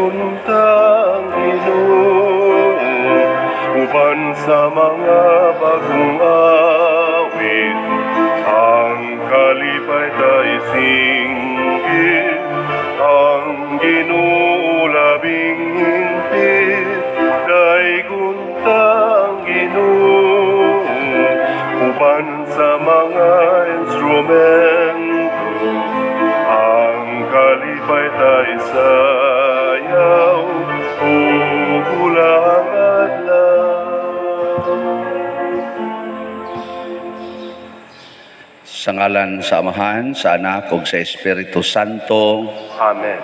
untang Ginoo, uban sa mga bagong awit, ang kalipay tayo singgit, ang Ginoo labing hingpit, daygon tang Ginoo, uban sa mga instrumento, ang kalipay tayo sayaw, ulang adlaw. Sa ngalan sa Amahan, sa Anak, ug sa Espiritu Santo. Amen.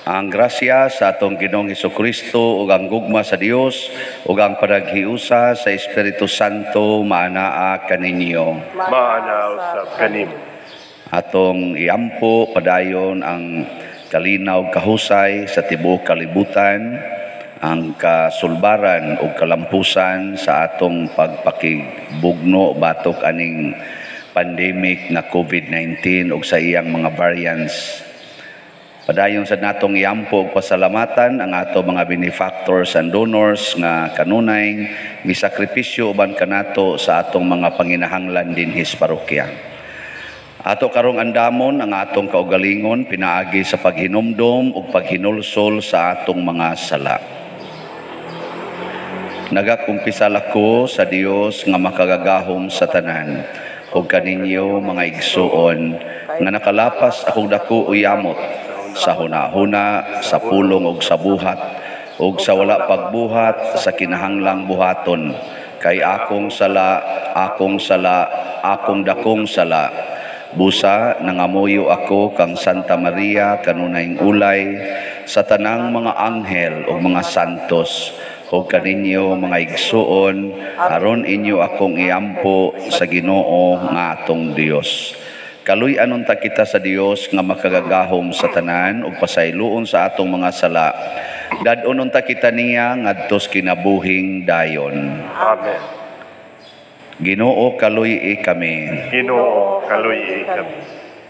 Ang grasya sa atong Ginoong Hesukristo ug ang gugma sa Dios ug ang panaghiusa sa Espiritu Santo maanaa kaninyo. Maanaw sa kanim. Atong iampo padayon ang kalinaw kahusay sa tibuok kalibutan, ang kasulbaran ug kalampusan sa atong pagpakibugno batok aning pandemic na COVID-19 ug sa iyang mga variants. Padayon sa natong iampo ug pasalamatan ang ato mga benefactors and donors nga kanunay misakripisyo uban kanato sa atong mga panginahanglan dinhi sa parokya. Ato karong andamon ang atong kaugalingon pinaagi sa paghinumdom ug paghinulsol sa atong mga sala. Nagakumpisal ako sa Dios nga makagagahom sa tanan ug kaninyo mga igsuon nga nakalapas akong dako uyamot sa hunahuna, sa pulong ug sa buhat ug sa wala pagbuhat sa kinahanglang buhaton kay akong sala, akong dakong sala. Busa nangamuyo ako kang Santa Maria kanunayng ulay sa tanang mga anghel ug mga santos o kaninyo mga igsuon, aron inyo akong iampo sa Ginoo nga atong Dios. Kaluy-anon ta kita sa Dios nga makagagahom sa tanan ug pasayloon sa atong mga sala. Dad-onon ta kita niya ngadtos kinabuhing dayon. Amen. Ginoo kaluy-i kami. Ginoo kaluy kami.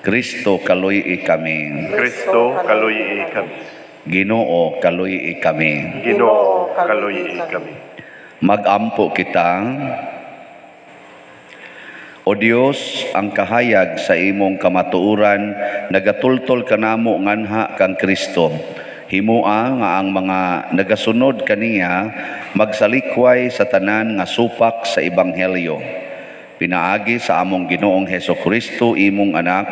Kristo kaluy-i kami. Kristo kaluy kami. Ginoo kaluy-i kami. Ginoo kaluy kami. Magampo kita. O Dios, ang kahayag sa imong kamatuoran nagatultol kanamo nganha kang Kristo. Himua nga ang mga nagasunod kaniya magsalikway sa tanan nga supak sa ebanghelyo. Pinaagi sa among Ginoong Hesukristo imong anak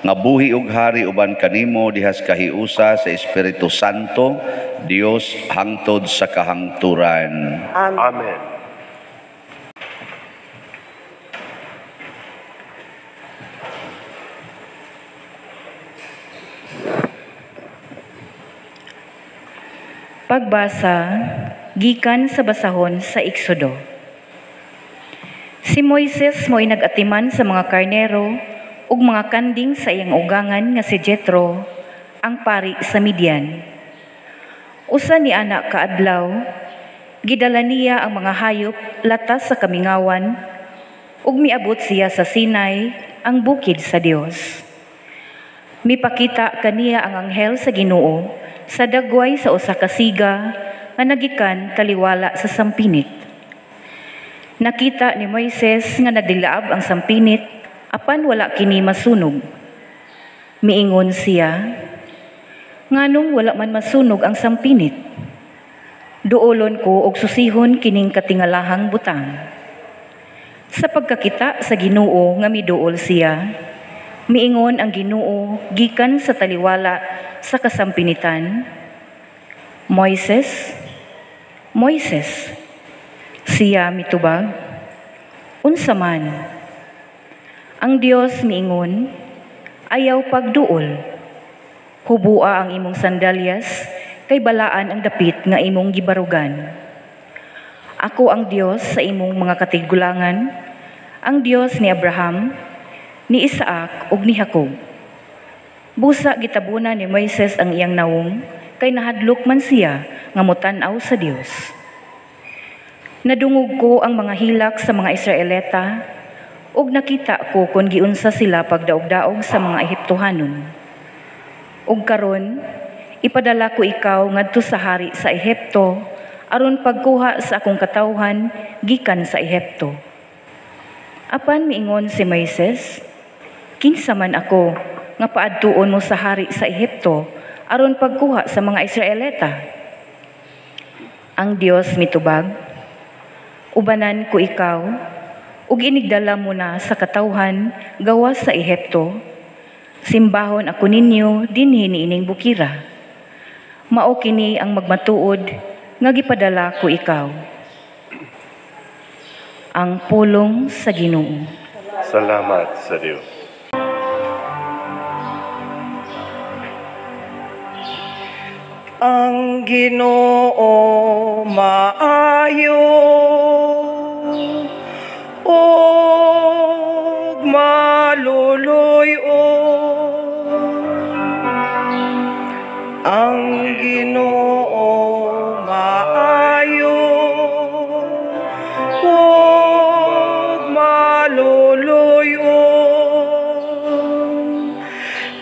nga buhi ug hari uban kanimo dihas kahiusa sa Espiritu Santo, Dios hangtod sa kahangturan. Amen. Pagbasa gikan sa basahon sa Eksodo. Si Moises mo'y nag-atiman sa mga karnero ug mga kanding sa iyang ugangan nga si Jethro, ang pari sa Midian. Usa ni anak kaadlaw, gidala niya ang mga hayop latas sa kamingawan ug miabot siya sa Sinai, ang bukid sa Dios. Mipakita kaniya ang anghel sa Ginoo sa dagway sa usa ka siga nga nagikan taliwala sa sampinit. Nakita ni Moises nga nagdilaab ang sampinit apan wala kini masunog. Miingon siya, nganong wala man masunog ang sampinit? Duolon ko og susihon kining katingalahang butang. Sa pagkakita sa Ginoo nga miduol siya, miingon ang Ginoo gikan sa taliwala sa kasampinitan, Moises, Moises. Siya mitubag, unsa man? Ang Dios miingon, ayaw pagduol. Hubua ang imong sandalyas, kay balaan ang dapit nga imong gibarugan. Ako ang Dios sa imong mga katigulangan, ang Dios ni Abraham, ni Isaac ug ni Jacob. Busa gitabuna ni Moises ang iyang nawong, kay nahadlok man siya nga motan-aw sa Dios. Nadungog ko ang mga hilak sa mga Israelita, ug nakita ko kung giunsa sila pagdaog-daog sa mga Ehiptohanon. Ug karon, Ipadala ko ikaw ngadto sa hari sa Ehipto aron pagkuha sa akong katawhan gikan sa Ehipto. Apan miingon si Moises, kinsa man ako nga paadtuon mo sa hari sa Ehipto aron pagkuha sa mga Israelita? Ang Dios mitubag, ubanan ko ikaw ug inigdala mo na sa katawhan gawas sa Ehipto. Simbahon ako ninyo dinhi niining bukira. Mao kini ang magmatuod nga gipadala ko ikaw. Ang pulong sa Ginoo. Salamat sa Diyos. Ang Ginoo maayo ug maluluyo. Ang Ginoo maayo ug maluluyo.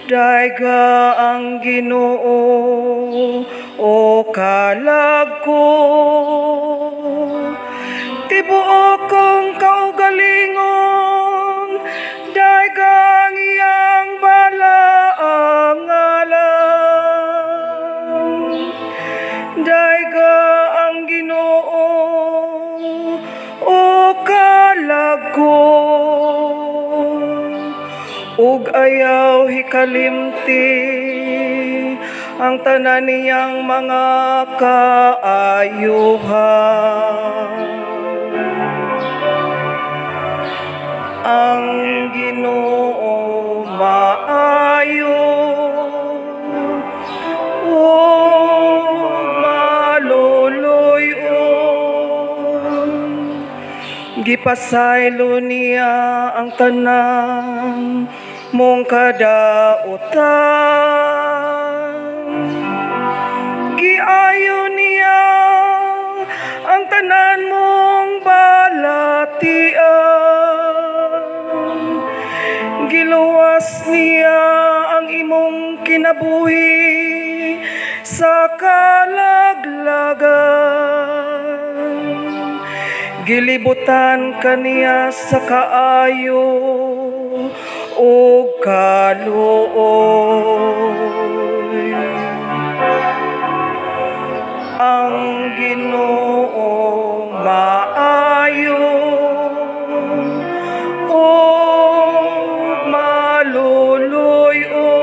Daiga ang Ginoo o kalag ko, tibuok kong kaugalingon, daigang iyang balaang ngalan. Daiga ang Ginoo o kalag ko, ug ayaw hikalimti ang tanan niyang mga kaayuhan. Ang Ginoo maayo ug maluluyo. Gipasaylo niya ang tanan mong kadautan. Giayo niya ang tanan mong balatian. Giluwas niya ang imong kinabuhi sa kalaglagan. Gilibutan kaniya sa kaayo o kaluoy. Ang Ginoo maayo ug maluluyo.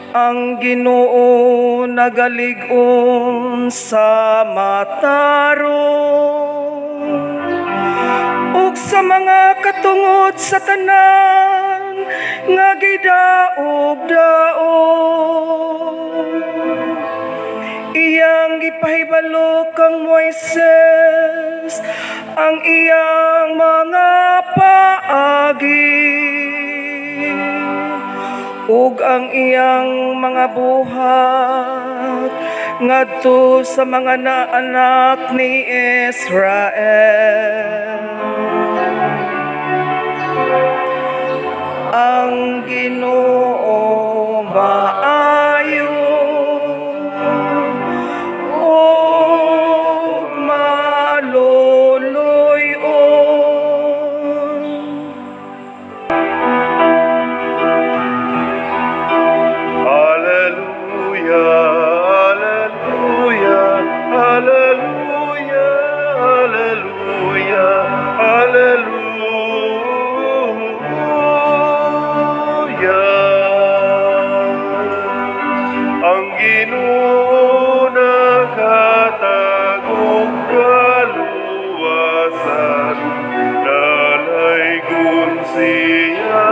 Ang Ginoo nagalig-on sa matarong ug sa mga katungod sa tanan nga gidaog-daog. Iyang gipahibalo kang Moises ang iyang mga paagi ug ang iyang mga buhat ngadto sa mga naanak ni Israel. Ang Ginoo maayo ug maluluyo. Hallelujah, hallelujah, hallelujah, hallelujah, hallelujah. Ang Ginoo nakatagong kaluwasan, dalaygon siya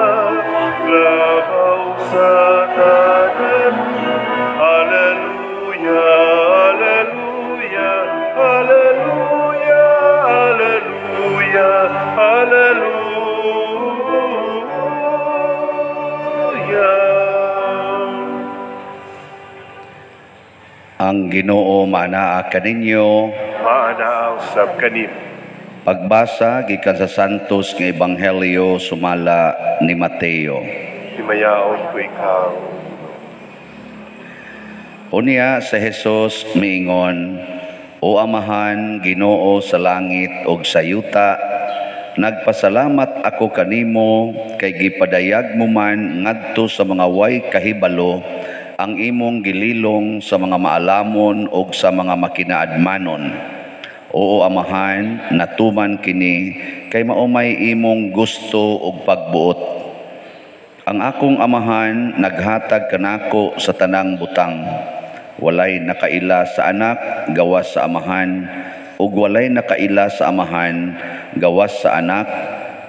labaw sa tanan. Hallelujah, hallelujah, hallelujah, hallelujah, hallelujah. Ang Ginoo manaa kaninyo. Maana usab kanin. Pagbasa gikan sa Santos nga Ebanghelyo sumala ni Mateo. Himayaon ko ikaw. Unya sa Hesus miingon, O Amahan, Ginoo sa langit ug sa yuta, nagpasalamat ako kanimo kay gipadayag mo man ngadto sa mga way kahibalo ang imong gililong sa mga maalamon ug sa mga makinaadmanon. Oo Amahan, natuman kini kay maumay imong gusto ug pagbuot. Ang akong Amahan naghatag kanako sa tanang butang. Walay nakaila sa anak gawas sa Amahan, ug walay nakaila sa Amahan gawas sa anak,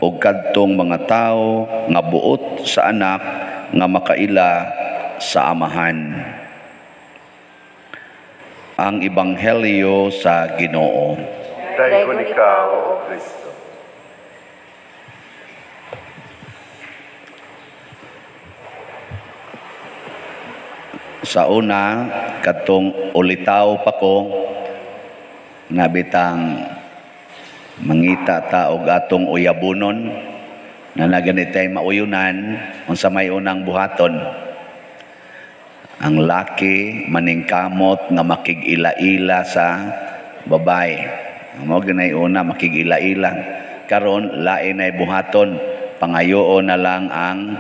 ug kadtong mga tao nga buot sa anak nga makaila sa Amahan. Ang Ebanghelyo sa Ginoo. Dayon ikaw, O Kristo. Sa una, katong ulitaw pa ko, nabitang mangita ta og atong uyabunon, na naganitay mauyunan, unsa may unang buhaton. Ang laki maningkamot nga makig-ila-ila sa babae. Mo ganay una makig-ila-ila. Karon lain ay buhaton, pangayoon na lang ang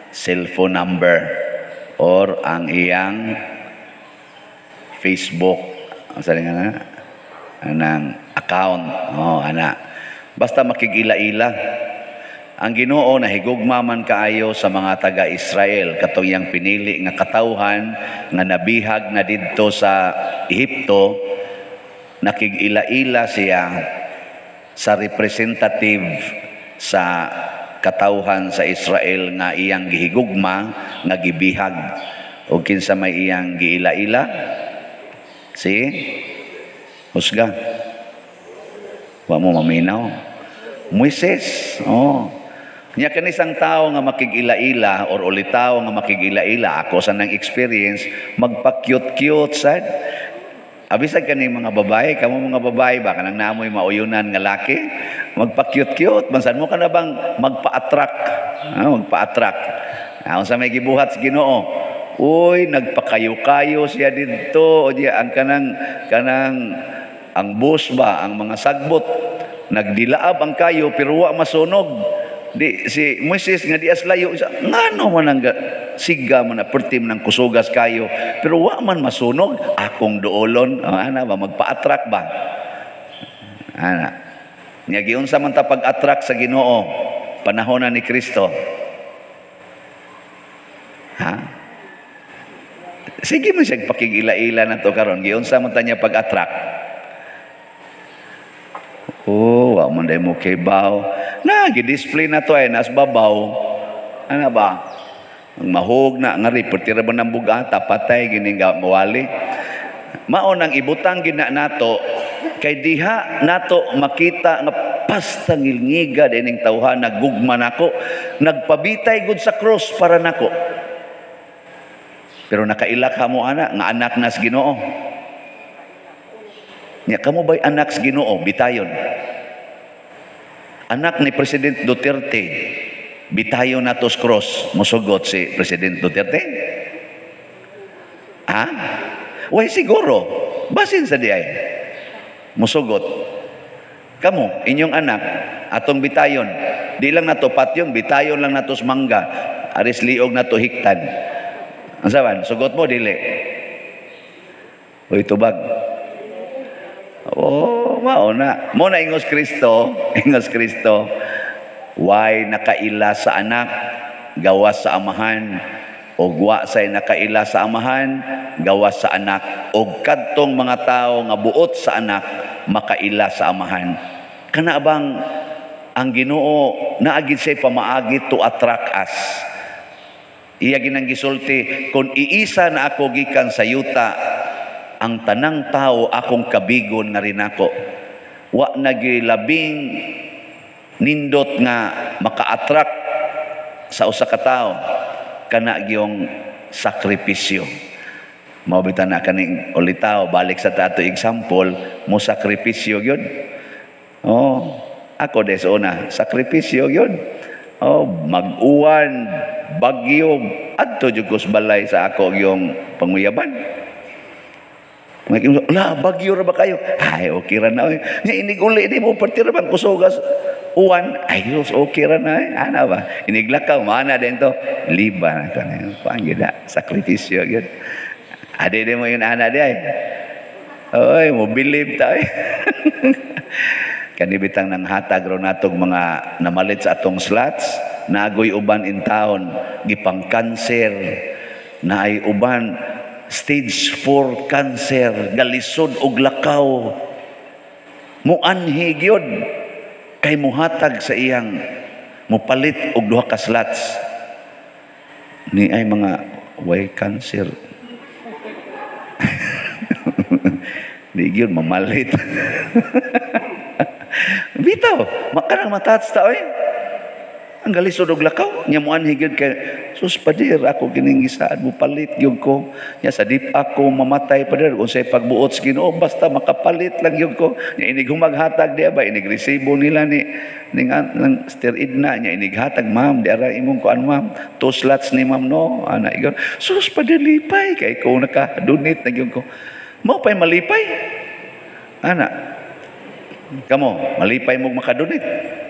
cellphone number or ang iyang Facebook, anang account, ana. Basta makigila-ila. Ang Ginoo nahigugma man kaayo sa mga taga-Israel katong iyang pinili nga katawhan nga nabihag na didto sa Ehipto, nakigila-ila siya sa representative sa katawhan sa Israel nga iyang gihigugma nga gibihag. O kinsa may iyang giila-ila? Si Husga. Wa mo maminaw. Moises. Nya kanisang tao nga makigila-ila or ulitaw nga makigila-ila, ako sa nang experience, magpa-cute-cute sad. Abisag kani mga babae, kamo mga babae ba kanang naamoy mauyunan nga laki, magpa-cute-cute, mansan mo ka na bang magpa-attract? Magpa-attract. Unsa may gibuhat sa Ginoo? Uy, nagpakayo-kayo siya didto, o diya ang kanang ang bus ba, ang mga sagbot, nagdilaab ang kayo pero wa masunog. Di si Moises nga dias layo ngano man ang siga man na pertim ng kusugas kayo pero wa man masunog, akong duolon. Ana ba magpa-attract ba? Ana. Nya giunsa man ta pag-attract sa Ginoo panahon ni Kristo? Ha? Sige man siya pakigila-ila na to karon. Giunsa man ta niya pag-attract? Wa man day mo kay baw. Gi-display na to ay nas babaw. Ano ba? Ang mahog na nga reportira ba ng bugata, patay gining mawali. Mao nang ibutang gina nato kay diha nato makita nga pasta ngilngiga dining tawhan naggugma nako, nagpabitay gud sa cross para nako. Pero nakailak ka mo ana nga anak nas Ginoo. Nya kamo ba'y anak sa Ginoo bitayon? Anak ni President Duterte, bitayon na tos cross, musugot si President Duterte? Ha? Way siguro, basin sa diay. Musugot. Kamu, inyong anak, atong bitayon, di lang na to patyong, bitayon lang na tos mangga, aris liog na to hiktan. Ang saban, sugot mo, dili. Uy, tubag. Mauna. Muna ingos Kristo, way nakaila sa anak, gawas sa Amahan, o wa say nakaila sa Amahan, gawas sa anak, o kadtong mga tao nga buot sa anak, makaila sa Amahan. Kana bang ang Ginoo naagid say pamaagi to attract us? Iya ginang gisulti, kung iisa na ako gikan sa yuta, ang tanang tao akong kabigon nga rin ako. Wa nagilabing nindot nga maka-attract sa usa ka tawo kana gyung sakripisyo. Mabitan na kaning ulitaw balik sa tato example mo sakripisyo gyud. Ako des una sakripisyo gyud. Mag-uwan bagyo adto jud ko balay sa ako yung panguyaban. La, bagyo ra ba kayo? Ay, okay ra na. Nya inig uli, di mo partira bang kusugas uwan. Ay, okay ra na. Ana ba? Iniglakaw, mana din to. Liba na ka na. Paano yun na? Sakripisyo yun. Ade din mo yun, ana di ay. Oy, mo believe tayo. Kanibitang nang hatag ro natong mga namalit sa atong slots, nagoy uban in town, gipang cancer, na ay uban stage 4 cancer, galisod og lakaw. Muanhig yun kay muhatag sa iyang mupalit og duha ka slots. Ni ay mga way cancer. Di yun mamalit. Bitaw, makanang matats ta oy. Ang galisod og lakaw, nya muanhig yun kay sus padir ako gining gisaad mo palit gyud ko. Nya sa dip ako mamatay padir unsay pagbuot sa Ginoo basta makapalit lang gyud ko. Nya inig humaghatag diya ba inig resibo nila ni ng steroid na nya inig hatag ma'am di ara imong kuan ma'am 2 slots ni ma'am no ana gyud. Sus padir lipay kay ko naka-donate na gyud ko. Mao pay malipay. Ana. Kamo, malipay mo makadonate.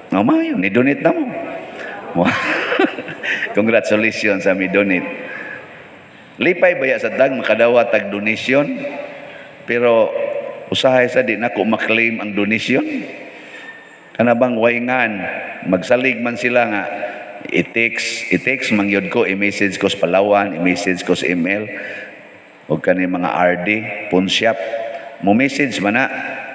No, yun, ni-donate na mo. Congratulations sa mi-donate. Lipay baya sa dag, makadawa tag donation. Pero usahay sa di na ko maklaim ang donation. Kanabang waingan, magsalig man sila nga, i-text mangyod ko, i-message ko sa Palawan, i-message ko sa email, o kani mga RD, pawn shop. Mo-message man na,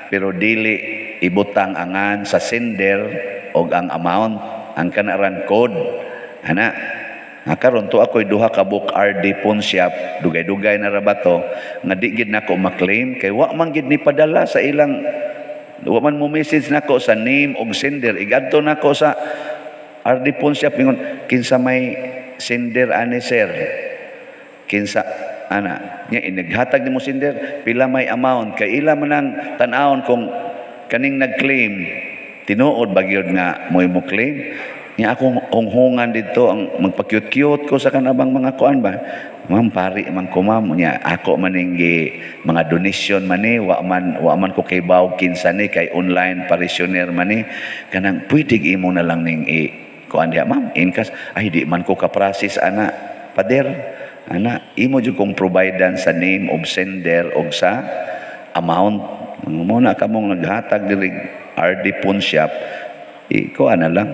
pero dili ibutang angan sa sender og ang amount ang kanaran code ana nakaron to ako'y duha ka book RD pawn shop dugay-dugay na rabato nga di gid nako maklaim kay wa man gid ni padala sa ilang wa man mo message nako sa name og sender igadto nako sa RD pawn shop ingon kinsa may sender ani sir kinsa ana nya inighatag nimo sender pila may amount kay ila man ang tan-awon kung kaning nag-claim tinuod bagyod nga mo'y mo claim niya akong hunghungan dito ang magpa-cute-cute ko sa kanabang mga kuan ba ma'am pari man ko ma'am niya ako maninggi mga donation man ni wa man ko kay baw kinsa ni kay online parishioner man ni kanang pwede imo na lang ning kuan diha ma'am in cash ay di man ko ka-process ana pader ana imo jud kong providean sa name of sender og sa amount mo na kamong naghatag diri RD pawn shop, ikuha na lang.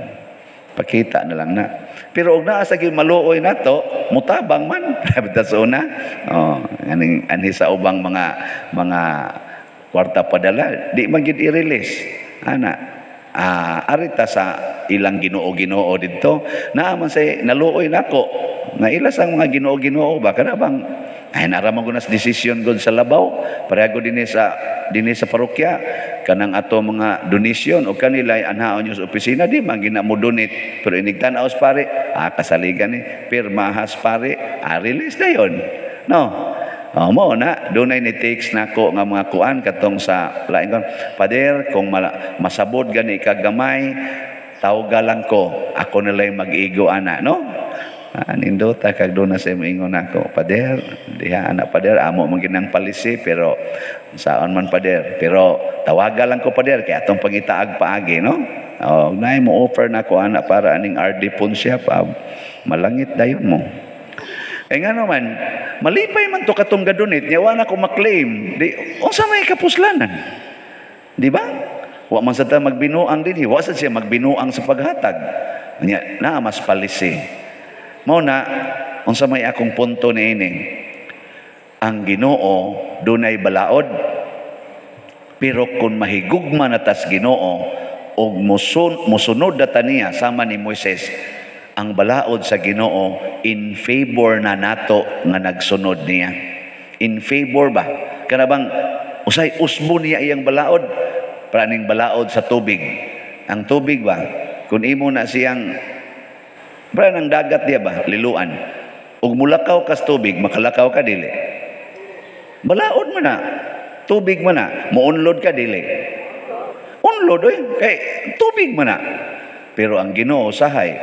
Pakita na lang na. Pero og naa sa gyud maluoy nato, mutabang man. Bitaw sa una. Oh, ani sa ubang mga kwarta padala, di man gyud i-release. Ana. Arita sa ilang Ginoo didto, naa man say naluoy nako. Nga ila sang mga Ginoo ba kana bang ay naramang ko na decision gud sa labaw pareho dinhi sa parokya kanang ato mga donation o kanila anhaon sa opisina di man gina mo donate pero inigtan-aw pare kasaligan ni pirmahas pare release na yon no mo na dunay ni text nako nga mga kuan katong sa lain kon pader kung masabod gani kagamay tawga lang ko ako na lang mag-igo ana no nindota kag do na sa moingon nako pader diha anak pader amo man ginang palisi pero saon man pader pero tawaga lang ko pader kay atong pangitaag paagi no nay mo offer nako anak para aning RD pawn shop malangit dayon mo nga naman malipay man to katong gadonate nya wa na ko maklaim di unsa may kapuslanan di ba wa man sad ta magbinuang dinhi wa sad siya magbinuang sa paghatag nya na mas palisi mao na unsa may akong punto niini ang Ginoo dunay balaod pero kung mahigugma na tas Ginoo og mosunod data niya sama ni Moises ang balaod sa Ginoo in favor na nato nga nagsunod niya in favor ba kanabang usay usbo niya iyang balaod praning balaod sa tubig ang tubig ba kung imo na siyang para ng dagat diya ba, liluan. Ug mulakaw kas tubig, makalakaw ka dili. Balaod man na. Tubig man na. Muunlod ka dili. Unlod kay tubig man na. Pero ang Ginoo sahay,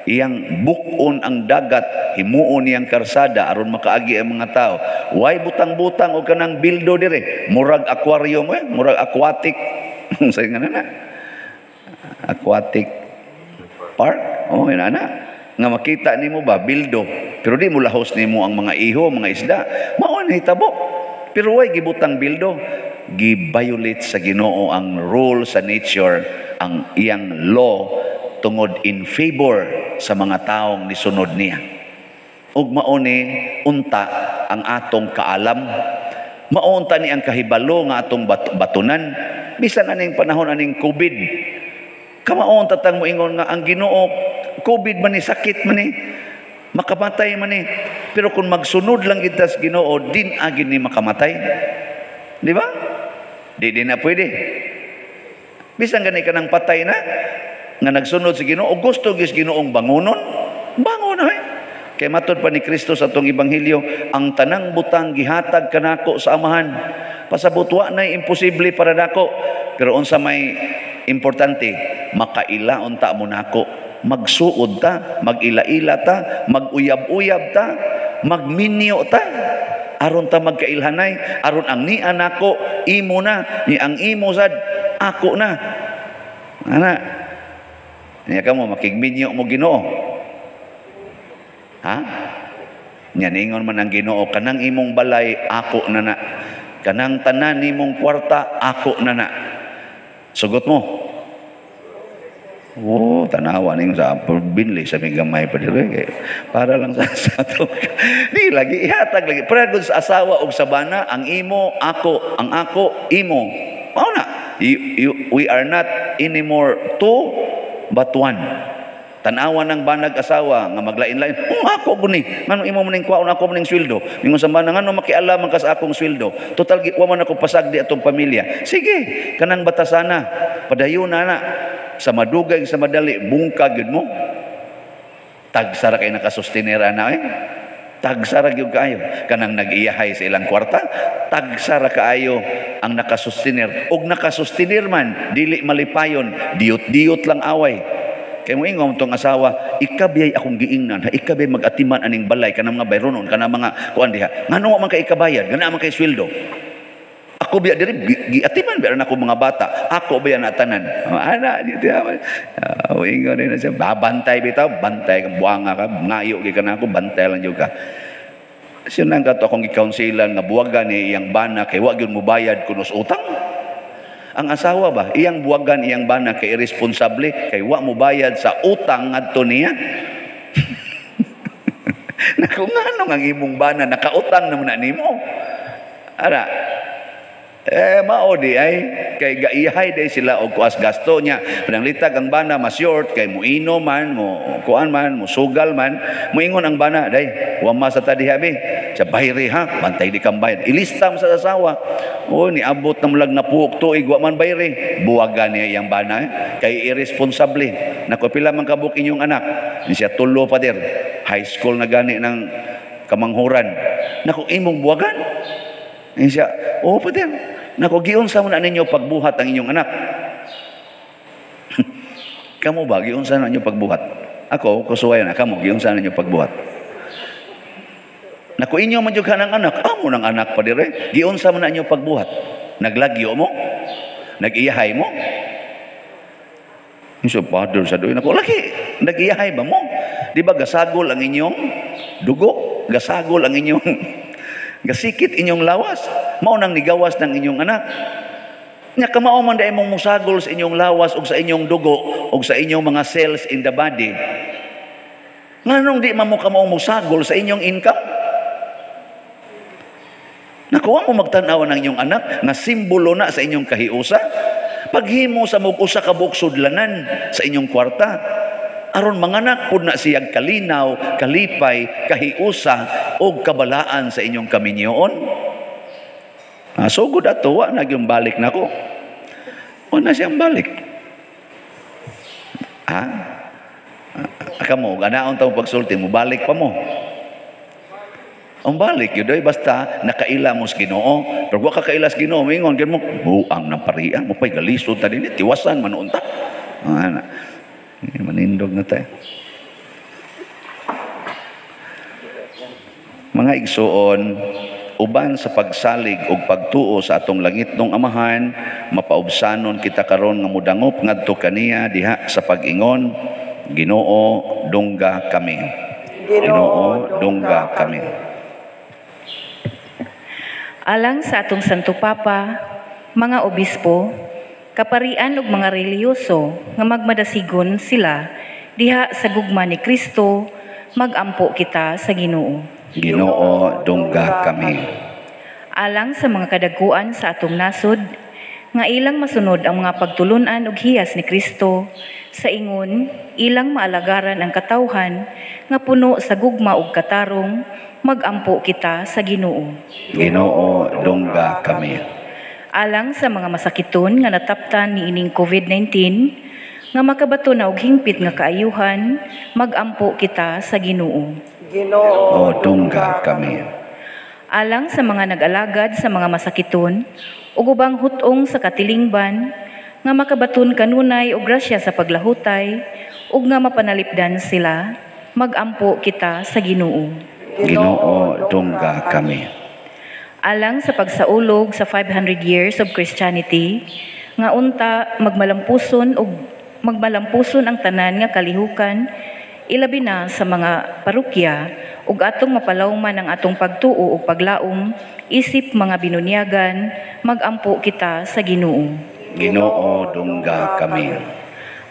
iyang bukon ang dagat, himuon niyang karsada aron makaagi ang mga tao. Way butang-butang o kanang bildo dire, murag aquarium murag aquatic. Sa nga na aquatic park. Oh, ina na. Nga makita nimo ba bildo, pero di mo lahos nimo ang mga iho, mga isda. Mao na hitabo. Pero way gibutang bildo, gi-violate sa Ginoo ang rule sa nature, ang iyang law tungod in favor sa mga taong nisunod niya. Ug mao ni unta ang atong kaalam. Maunta ni ang kahibalo nga atong batunan bisan aning panahon aning COVID. Kamaon tatang mo ingon nga ang Ginoo COVID man ni, sakit man ni, makamatay man ni. Pero kung magsunod lang kita sa Ginoo, din agin ni makamatay. Di ba? Di na pwede. Bisan gani ka ng patay na, nga nagsunod sa Ginoo, o gusto gis Ginoong bangunon, bangon ay. Kaya matod pa ni Kristo sa atong Ebanghelyo, ang tanang butang gihatag kanako sa amahan. Pasabutwa na imposible para nako. Pero unsa may importante, makailaon ta mo nako. Magsuod ta, mag-ila-ila ta, mag-uyab-uyab ta, magminyo ta. Aron ta magkailhanay, aron ang ni anako imo na, ni ang imo sad ako na. Ana. Niya kamo makigminyo mo Ginoo. Ha? Nya ningon man ang Ginoo, kanang imong balay ako na na. Kanang tanan nimong kwarta ako na na. Sugot mo. Oh, tanawa ninyo sa binli sa may gamay pa dire para lang sa to. Di lagi ihatag lagi. Pero sa asawa o sa bana, ang imo ako, ang ako imo. Mao na. We are not anymore two but one. Tanawa ng banag asawa nga maglain-lain. Ako guni. Ngano imo man ning kwaon ako man ning sweldo. Mingon sa bana ngano makialam ka sa akong sweldo. Total wa man ako pasagdi atong pamilya. Sige, kanang batasana. Padayon na sa madugay sa madali bungkag gyud mo. Tagsara kay nakasustenera na Tagsara gyud kaayo kanang nag-iyahay sa ilang kwarta. Tagsara kaayo ang nakasustener. Og nakasustener man dili malipayon, diyot-diyot lang away. Kay mo ingong tong asawa, ikabiyay akong giingnan, ikabiyay mag-atiman aning balay kanang mga bayronon, kanang mga kuan diha. Ngano man kay ikabayad, ngano man kay sweldo. Ako biya diri giatiman biya na ako mga bata. Ako biya na tanan. Ana dito ya. Ingon na siya, babantay bitaw, bantay kang buanga ka, ngayo gi kana ako, bantay lang jud ka. Siya nang kato akong gi-counselan nga buwagan ni iyang bana kay wa gyud mo bayad kunos utang. Ang asawa ba, iyang buwagan, iyang bana kay irresponsable, kay wa mo bayad sa utang ngadto niya. Naku ngano ang imong bana nakautang naman na nimo. Ara, mao di ay kay gaihay day sila og kuas gasto niya. Pananglitag ang bana mas short kay mo ino man, mo kuan man, mo sugal man, moingon ang bana day, wa ma sa tadiha be. Sa bayre ha, bantay di kang bayad. Ilista mo sa asawa. O ni abot na mulag na puok tuig wa man bayre. Buwagan niya iyang bana kay irresponsable. Naku pila man kabuk inyong anak. Ni siya tulo pa der. High school na gani ng kamanghuran. Naku imong buwagan. Ni siya, oh pa der. Naku giunsa mo na ninyo pagbuhat ang inyong anak. Kamo ba giunsa na ninyo pagbuhat? Ako kusuway na kamo giunsa na ninyo pagbuhat. Naku inyo man jud kanang anak, amo nang anak pa dire. Giunsa man na inyo pagbuhat? Naglagyo mo? Nag-iyahay mo? Inso father sa doy nako laki, nag-iyahay ba mo? Di ba gasagol ang inyong dugo? Gasagol ang inyong gasikit inyong lawas. Mao nang nigawas ng inyong anak. Nya kamao man dai mong musagol sa inyong lawas ug sa inyong dugo ug sa inyong mga cells in the body. Nganong di man mo kamao musagol sa inyong income? Nakuha mo magtanaw ng inyong anak nga simbolo na sa inyong kahiusa. Paghimo sa mugusa ka buksudlanan sa inyong kwarta. Aron manganak pud na siyang kalinaw, kalipay, kahiusa o kabalaan sa inyong kaminyoon. Sugod ato wa na gyud balik nako. O na siyang balik. Kamo ganaon taw pagsulti mo balik pa mo. Ang balik yun doy basta nakaila mo sa Ginoo. Pero wa ka kaila sa Ginoo, mingon gyud mo, buang nang parian mo pay galisod ta dinhi, tiwasan man unta. Manindog na tayo. Mga igsuon, uban sa pagsalig ug pagtuo sa atong langitnong Amahan, mapaubsanon kita karon nga mudangop ngadto kaniya diha sa pag-ingon, Ginoo, dungga kami. Ginoo, dungga kami. Alang sa atong Santo Papa, mga obispo, kaparian ug mga reliyoso nga magmadasigon sila diha sa gugma ni Kristo, magampo kita sa Ginoo. Ginoo, dungga kami. Alang sa mga kadagkuan sa atong nasod, nga ilang masunod ang mga pagtulunan ug hiyas ni Kristo, sa ingon, ilang maalagaran ang katawhan nga puno sa gugma ug katarong, magampo kita sa Ginoo. Ginoo, dungga kami. Alang sa mga masakiton nga nataptan ni ining COVID-19, nga makabato na og hingpit nga kaayuhan, magampo kita sa Ginoo. O dungga kami. Alang sa mga nag-alagad sa mga masakiton, ug ubang hutong sa katilingban, nga makabaton kanunay og grasya sa paglahutay, ug nga mapanalipdan sila, magampo kita sa Ginoo. Ginoo, dungga kami. Alang sa pagsaulog sa 500 years of Christianity, nga unta magmalampuson ang tanan nga kalihukan, ilabi na sa mga parokya, ug atong mapalawman ang atong pagtuo ug paglaom, isip mga binunyagan, magampo kita sa Ginoo. Ginoo, dungga kami.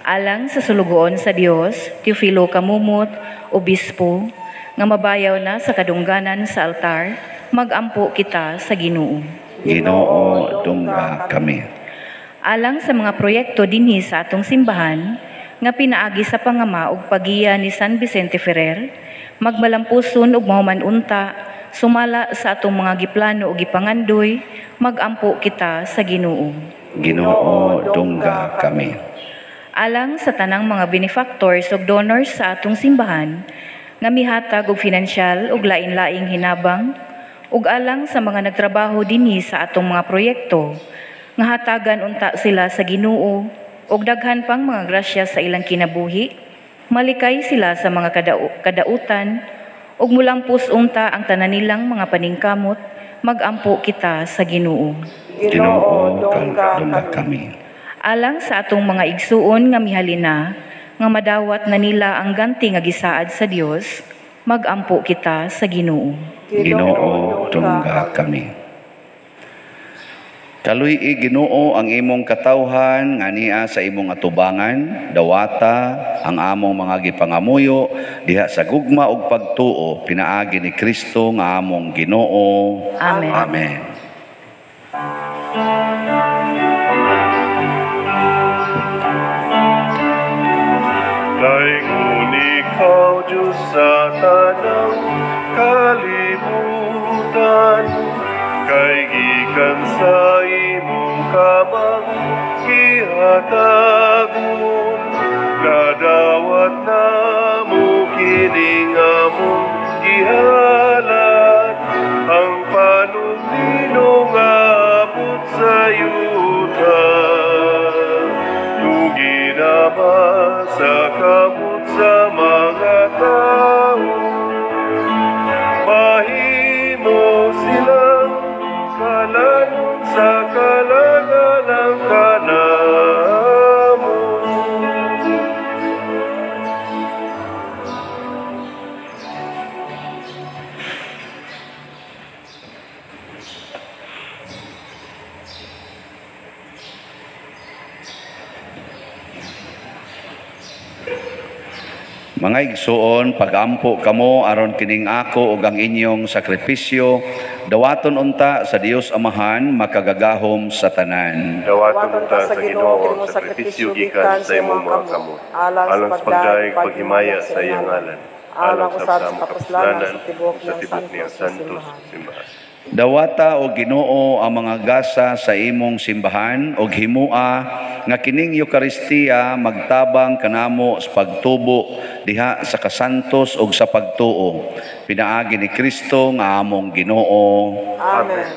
Alang sa sulugoon sa Dios, Teofilo Kamumot, obispo, nga mabayaw na sa kadungganan sa altar, magampo kita sa Ginoo. Ginoo, dungga kami. Alang sa mga proyekto dinhi sa atong simbahan, nga pinaagi sa pangama ug pagiya ni San Vicente Ferrer, magmalampuson ug mahuman unta, sumala sa atong mga giplano ug gipangandoy, magampo kita sa Ginoo. Ginoo, dungga kami. Alang sa tanang mga benefactors ug donors sa atong simbahan, nga mihatag og finansyal ug lain-laing hinabang, ug alang sa mga nagtrabaho dinhi sa atong mga proyekto, nga hatagan unta sila sa Ginoo, ug daghan pang mga grasya sa ilang kinabuhi, malikay sila sa mga kadautan, ug mulampos unta ang tanan nilang mga paningkamot, magampo kita sa Ginoo. Ginoo, dungga kami. Alang sa atong mga igsuon nga mihalina, nga madawat na nila ang ganti nga gisaad sa Dios, magampo kita sa Ginoo. Ginoo, dungga kami. Kaluy-i Ginoo ang imong katawhan nga niya sa imong atubangan, dawata ang among mga gipangamuyo diha sa gugma ug pagtuo pinaagi ni Kristo nga among Ginoo. Amen. Amen. Daingon ikaw, Diyos sa tanang kalibutan, kay gikan sa imong kamang gihatagon, nadawat na mo kining among gihalat, ang panumdino nga abot sa yuta, tugi naman sa kamot sa mga tao, mahimo silang kalanon sa kalagalang kanamo. Mga igsuon, pagampo kamo aron kining ako ug ang inyong sakripisyo, dawaton unta sa Dios Amahan makagagahom sa tanan. Dawaton unta sa Ginoo ang sakripisyo gikan sa imong mga kamot, alang sa pagdaig paghimaya sa iyang ngalan, alang sa kapuslanan sa tibok niyang santos simbahan. Dawata o Ginoo ang mga gasa sa imong simbahan ug himua nga kining Eucharistia magtabang kanamo sa pagtubo diha sa kasantos ug sa pagtuo. Pinaagi ni Kristo nga among Ginoo. Amen.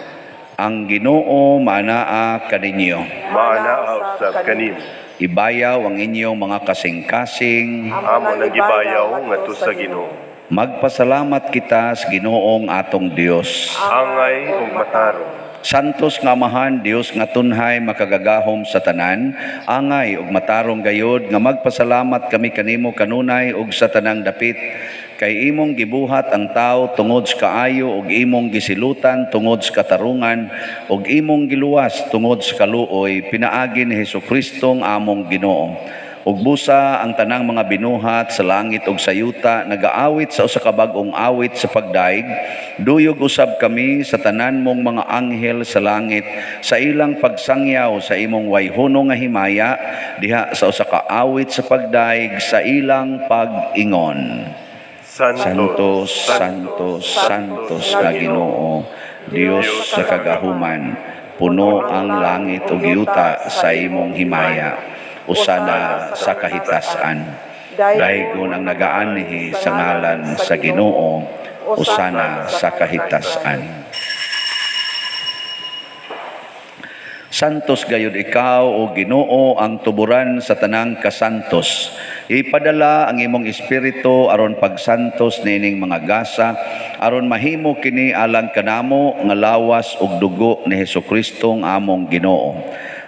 Ang Ginoo maanaa kaninyo. Maanaa usab kanimo. Ibayaw ang inyong mga kasing-kasing. Amo nang gibayaw ngadto sa Ginoo. Magpasalamat kita sa Ginoong atong Dios. Angay ug matarong. Santos nga Amahan, Dios nga tunhay makagagahom sa tanan, angay ug matarong gayod nga magpasalamat kami kanimo kanunay ug sa tanang dapit. Kay imong gibuhat ang tao tungod sa kaayo ug imong gisilutan tungod sa katarungan ug imong giluwas tungod sa kaluoy, pinaagi ni Hesukristo nga among Ginoo. Ug busa ang tanang mga binuhat sa langit ug sa yuta nagaawit sa usa ka bag-ong awit sa pagdaig, duyog usab kami sa tanan mong mga anghel sa langit sa ilang pagsangyaw sa imong wayhono nga himaya diha sa usa ka awit sa pagdaig sa ilang pag-ingon. Santos, Santos, Santos nga Ginoo, Dios sa kagahuman, puno ang langit ug yuta sa imong himaya. Usana sa kahitasan. Daygon ang nagaanhi sa ngalan sa Ginoo, usana sa kahitasan. Santos gayud ikaw o Ginoo ang tuburan sa tanang kasantos. Ipadala ang imong espiritu aron pagsantos nining mga gasa aron mahimo kini alang kanamo nga lawas ug dugo ni Hesukristo ang among Ginoo.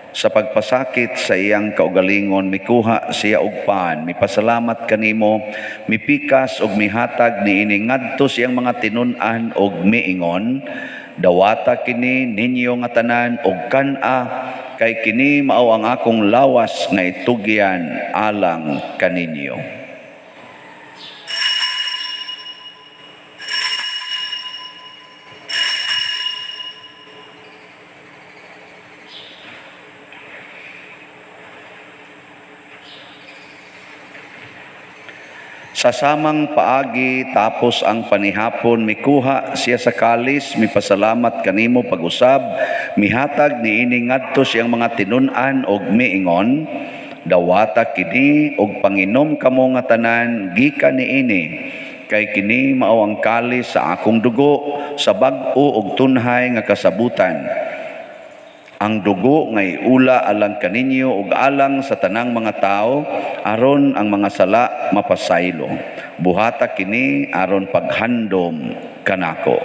Sa pagpasakit sa iyang kaugalingon, mikuha siya og paan, mipasalamat kanimo, mipikas og mihatag niini ngadto siyang mga tinun-an og miingon, dawata kini ninyo nga tanan og kan-a, kay kini mao ang akong lawas nga itugyan alang kaninyo. Sa samang paagi tapos ang panihapon, mikuha siya sa kalis, mipasalamat kanimo pag-usab, mihatag niini ngadto siyang mga tinun-an og miingon, dawata kini og panginom kamo nga tanan gikan niini, kay kini mao ang kalis sa akong dugo sa bag-o og tunhay nga kasabutan. Ang dugo ngay ula alang kaninyo ug alang sa tanang mga tao aron ang mga sala mapasaylo. Buhata kini aron paghandom kanako.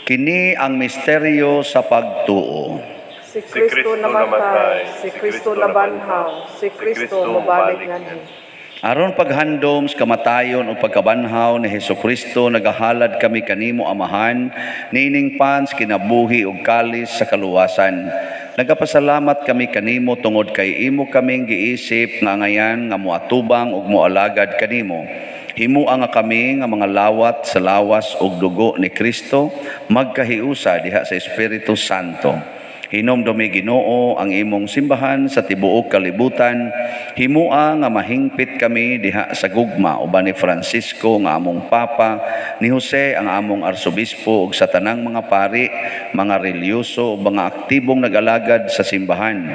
Kini ang misteryo sa pagtuo. Si Kristo namatay, si Kristo nabanhaw, si Kristo mabalik nganhi. Aron paghandom sa kamatayon o pagkabanhaw ni Hesukristo, nagahalad kami kanimo Amahan, niining pans kinabuhi ug kalis sa kaluwasan. Nagapasalamat kami kanimo tungod kay imo kaming giisip nga ngayan nga moatubang ug moalagad kanimo. Himuang nga kami nga mga lawat sa lawas ug dugo ni Kristo magkahiusa diha sa Espiritu Santo. Hinomdumi Ginoo ang imong simbahan sa tibuok kalibutan. Himua nga mahingpit kami diha sa gugma uban ni Francisco nga among Papa, ni Jose ang among Arsobispo ug sa tanang mga pari, mga relyoso ug mga aktibong nag-alagad sa simbahan.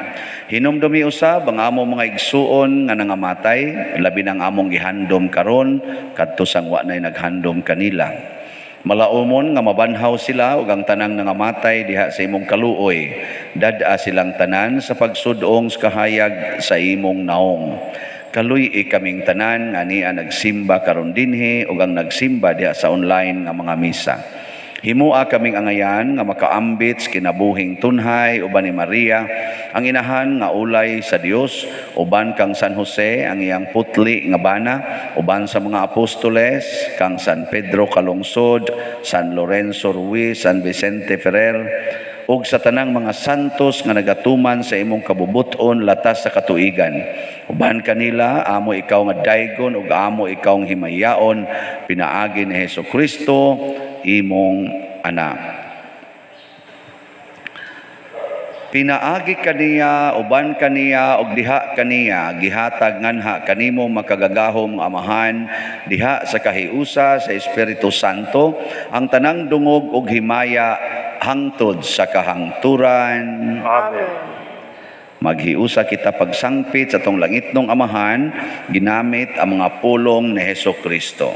Hinomdumi usab ang among mga igsuon nga nangamatay, labi ng among gihandom karon kadto sang wa nay naghandom kanila. Malaumon nga mabanhaw sila ug ang tanang nangamatay diha sa imong kaluoy. Dad-a silang tanan sa pagsudong sa kahayag sa imong naong. Kaluy kaming tanan nga niya nagsimba karon dinhi ug ang nagsimba diha sa online nga mga misa. Himua kaming angayan nga makaambit sa kinabuhing tunhay uban ni Maria, ang inahan nga ulay sa Dios, uban kang San Jose ang iyang putli nga bana, uban sa mga apostoles, kang San Pedro Calungsod, San Lorenzo Ruiz, San Vicente Ferrer, ug sa tanang mga santos nga nagatuman sa imong kabubuton latas sa katuigan. Uban kanila, amo ikaw nga daygon ug amo ikaw nga himayaon, pinaagi ni Hesukristo, imong anak. Pinaagi kaniya, uban kaniya, ug diha kaniya, gihatag nganha kanimo makagagahom Amahan, diha sa kahiusa sa Espiritu Santo, ang tanang dungog ug himaya hangtod sa kahangturan. Amen. Maghiusa kita pagsangpit sa tong langitnong Amahan, ginamit ang mga pulong ni Hesukristo.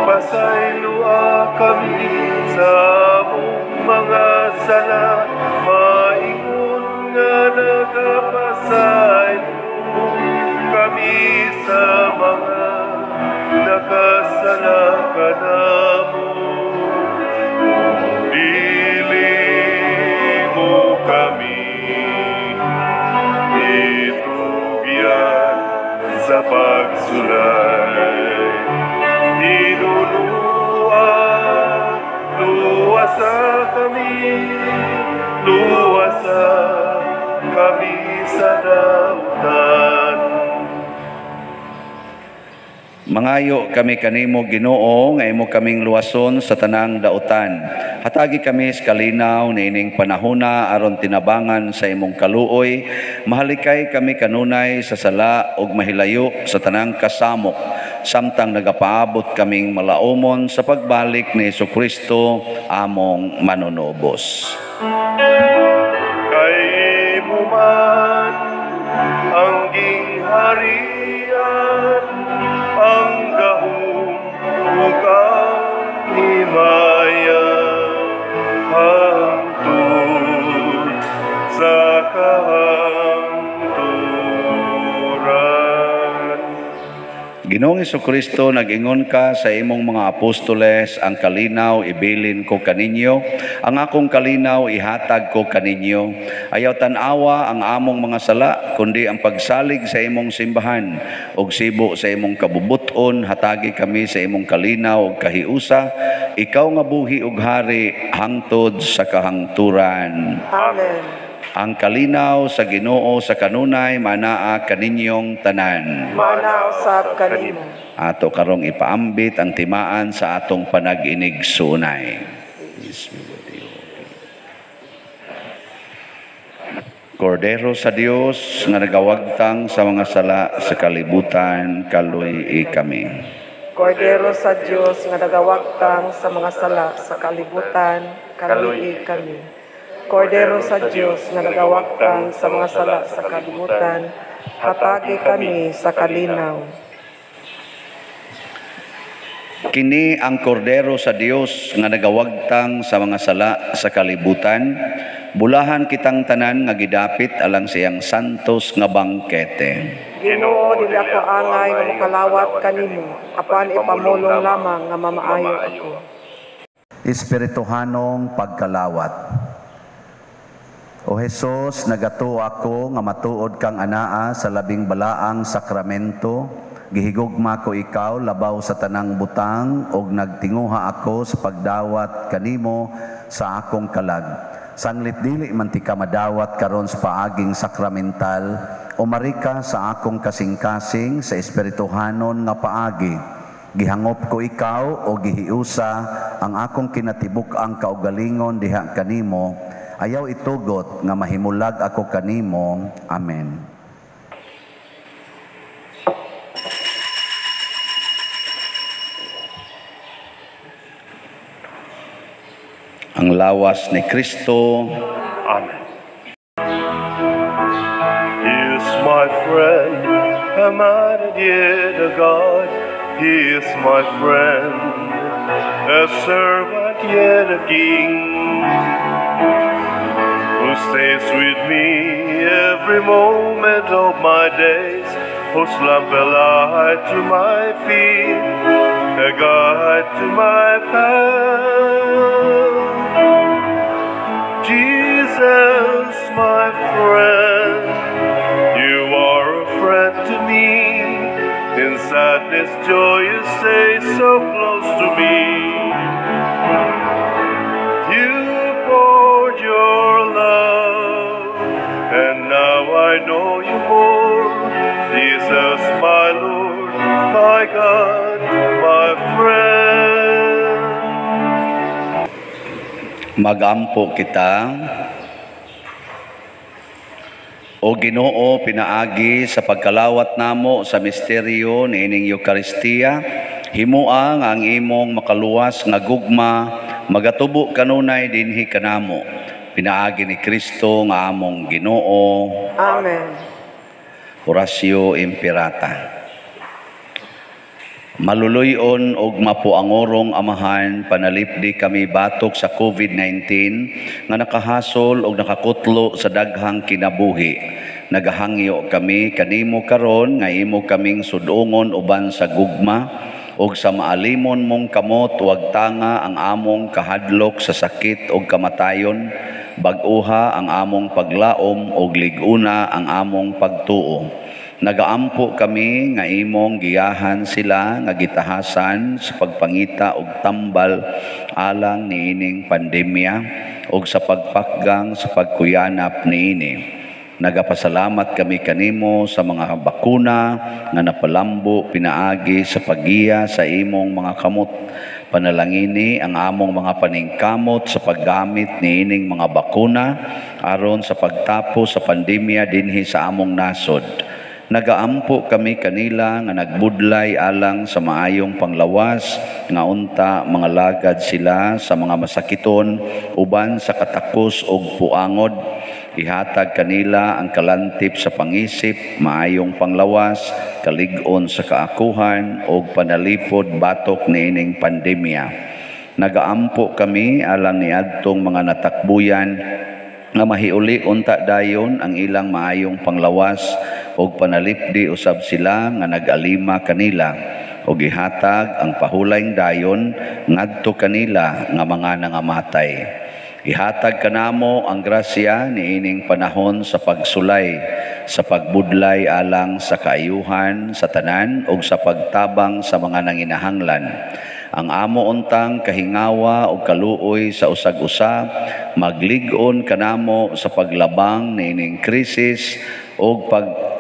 Pasaylua kami sa mga sala, maingon nga nagapasaylo kami sa mga nakasala kanamo. Dili mo kami itugyan sa pagsulay. Luwasa kami sa dautan. Mangayo kami kanimo Ginoo nga imo kaming luwason sa tanang dautan. Hatagi kami sa kalinaw niining panahona aron tinabangan sa imong kaluoy. Mahalikay kami kanunay sa sala ug mahilayo sa tanang kasamok. Samtang nagapaabot kaming malaumon sa pagbalik ni Hesukristo among manunubos. Kay mo man ang gingharian, ang gahom ug ang himaya, hangtod sa Ginoong Hesukristo, nag-ingon ka sa imong mga apostoles, ang kalinaw ibilin ko kaninyo, ang akong kalinaw ihatag ko kaninyo. Ayaw tanawa ang among mga sala, kundi ang pagsalig sa imong simbahan, ug sibo sa imong kabubuton, hatagi kami sa imong kalinaw ug kahiusa, ikaw nga buhi ug hari, hangtod sa kahangturan. Amen. Ang kalinaw sa Ginoo sa kanunay manaa kaninyong tanan. Manaaw sa kanimo. Ato karong ipaambit ang timaan sa atong panag-inig sunay. Kordero sa Dios nga nagawagtang sa mga sala sa kalibutan, kaluy kami. Kordero sa Dios nga nagawagtang sa mga sala sa kalibutan, kaluy kami. Kordero sa Dios nga nagawagtang sa mga sala sa kalibutan, hatagi kami sa kalinaw. Kini ang kordero sa Dios nga nagawagtang sa mga sala sa kalibutan, bulahan kitang tanan nga gidapit alang siyang santos nga bangkete. Ginoo, dili ako angay nga makalawat kanimo, apan ipamulong lamang nga mamaayo ako. Espirituhanong pagkalawat. O Jesus, nagato ako nga matuod kang anaa sa labing balaang sakramento, gihigugma ko ikaw labaw sa tanang butang, og nagtinguha ako sa pagdawat kanimo sa akong kalag. Sanglit dili man ti ka madawat karon sa paaging sakramental, o marika sa akong kasing-kasing sa espirituhanon nga paagi. Gihangop ko ikaw o gihiusa ang akong kinatibuk-ang kaugalingon diha kanimo. Ayaw itugot nga mahimulag ako kanimo. Amen. Ang lawas ni Kristo. Amen. He is my friend, a mighty dear God. He is my friend. a servant yet a king, who stays with me every moment of my days, whose lamp a light to my feet, a guide to my path. Jesus, my friend, you are a friend to me. In sadness, joy, you stay so close to me. You poured your love, and now I know you more. Jesus, my Lord, my God, my friend. Magampo kita. O Ginoo, pinaagi sa pagkalawat namo sa misteryo ni ining Eucharistia, himuang ang imong makaluwas nga gugma, magatubo kanunay dinhi kanamo. Pinaagi ni Kristo nga among Ginoo. Amen. Oratio Imperata. Maluluyon og mapuangorong Amahan, panalipdi kami batok sa COVID-19 nga nakahasol og nakakutlo sa daghang kinabuhi. Nagahangyo kami kanimo karon nga imo kaming sudungon uban sa gugma og sa maalimon mong kamot wag tanga ang among kahadlok sa sakit og kamatayon, bag-uha ang among paglaom og liguna ang among pagtuo. Nagaampo kami nga imong giyahan sila nga gitahasan sa pagpangita og tambal alang niining pandemya og sa pagpakgang sa pagkuyanap niini. Nagapasalamat kami kanimo sa mga bakuna nga napalambo pinaagi sa paggiya sa imong mga kamot. Panalangini ang among mga paningkamot sa paggamit niining mga bakuna aron sa pagtapos sa pandemya dinhi sa among nasod. Nagaampo kami kanila nga nagbudlay alang sa maayong panglawas nga unta mga lagad sila sa mga masakiton uban sa katakos ug puangod. Ihatag kanila ang kalantip sa pangisip, maayong panglawas, kalig-on sa kaakuhan ug panalipod batok niining pandemya. Nagaampo kami alang niadtong mga natakbuyan nga mahiuli unta dayon ang ilang maayong panglawas og panalipdi usab sila nga nag-alima kanila og ihatag ang pahulayng dayon ngadto kanila nga mga nangamatay. Ihatag kanamo ang grasya niining panahon sa pagsulay, sa pagbudlay alang sa kaayuhan sa tanan ug sa pagtabang sa mga nanginahanglan. Ang amo untang kahingawa o kaluoy sa usag-usa, maglig-on kanamo sa paglabang niining krisis o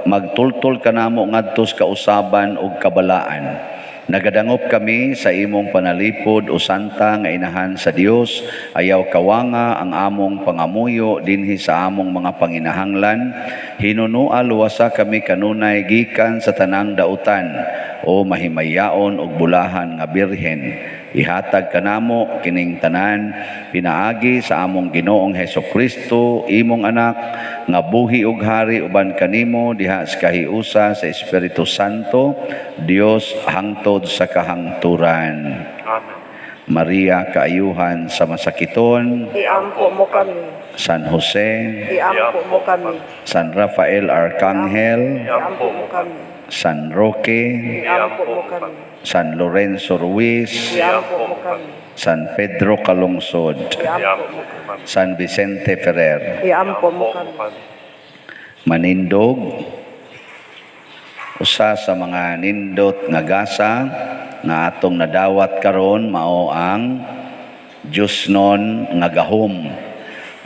magtultol kanamo ngadto sa kausaban o kabalaan. Nagadangop kami sa imong panalipod o santa nga inahan sa Dios, ayaw kawanga ang among pangamuyo dinhi sa among mga panginahanglan. Hinunua luwasa kami kanunay gikan sa tanang dautan o mahimayaon og bulahan nga birhen. Ihatag kanamo kining tanan pinaagi sa among Ginoong Hesukristo, imong anak nga buhi ug hari uban kanimo diha sa kahiusa sa Espiritu Santo, Dios hangtod sa kahangturan. Amen. Maria, kaayuhan sa masakiton. Iampo mo kami. San Jose, Iampo mo kami. San Rafael Arcangel, Iampo mo kami. San Roque, Iampo mo kami. San Lorenzo Ruiz, Iampo mo kami. San Pedro Calungsod, Iampo mo kami. San Vicente Ferrer, Iampo mo kami. Manindog, usa sa mga nindot nga gasa nga atong nadawat karon mao ang Diyos non nga gahom.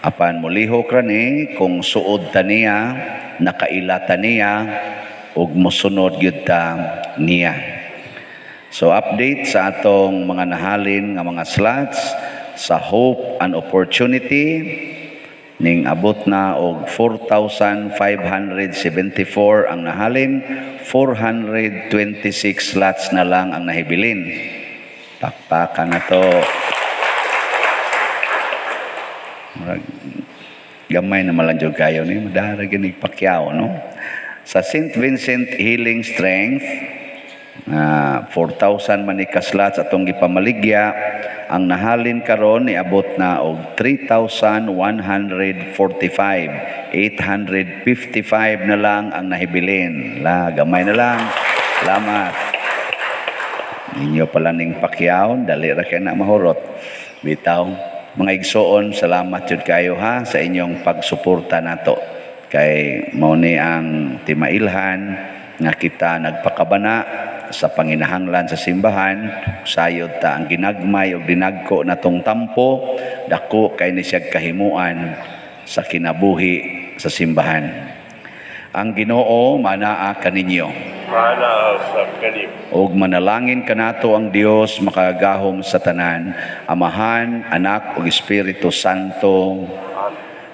Apan mulihok rani kung suod ta niya, nakailata niya ug mosunod gyud ta niya. So update sa atong mga nahalin nga mga slots sa Hope and Opportunity ning abot na og 4,574 ang nahalin, 426 slots na lang ang nahibilin. Pakpakan na to. Gamay na malanjog kayo ni madara ginig Pacquiao, no? Sa St. Vincent Healing Strength, 4,000 man ikaslat sa atong gipamaligya. Ang nahalin karon niabot na og 3,145. 855 na lang ang nahibilin. Gamay na lang. Salamat. Ninyo pala ning pakyaw, dali ra kay na mahurot. Bitaw, mga igsoon, salamat jud kayo ha sa inyong pagsuporta nato. Kay mao ni ang timailhan nga kita nagpakabana sa panginahanglan sa simbahan, sayod ta ang ginagmay ug dinagko natong tampo, dako kay ni siya kahimuan sa kinabuhi sa simbahan. Ang Ginoo manaa kaninyo. Manaa sa kanimo. Og manalangin kanato ang Dios makagahom sa tanan, Amahan, Anak ug Espiritu Santo.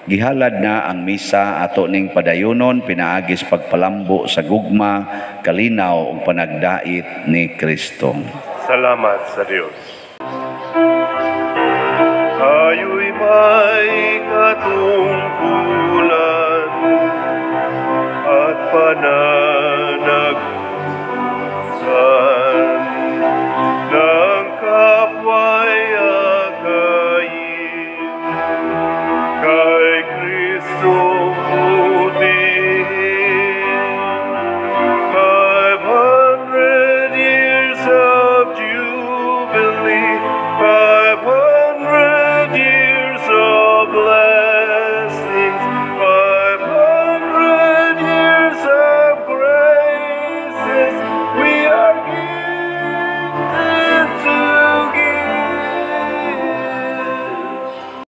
Gihalad na ang misa ato ning padayunon pinaagis pagpalambo sa gugma, kalinaw ug panagdait ni Kristo. Salamat sa Dios. Kayo'y may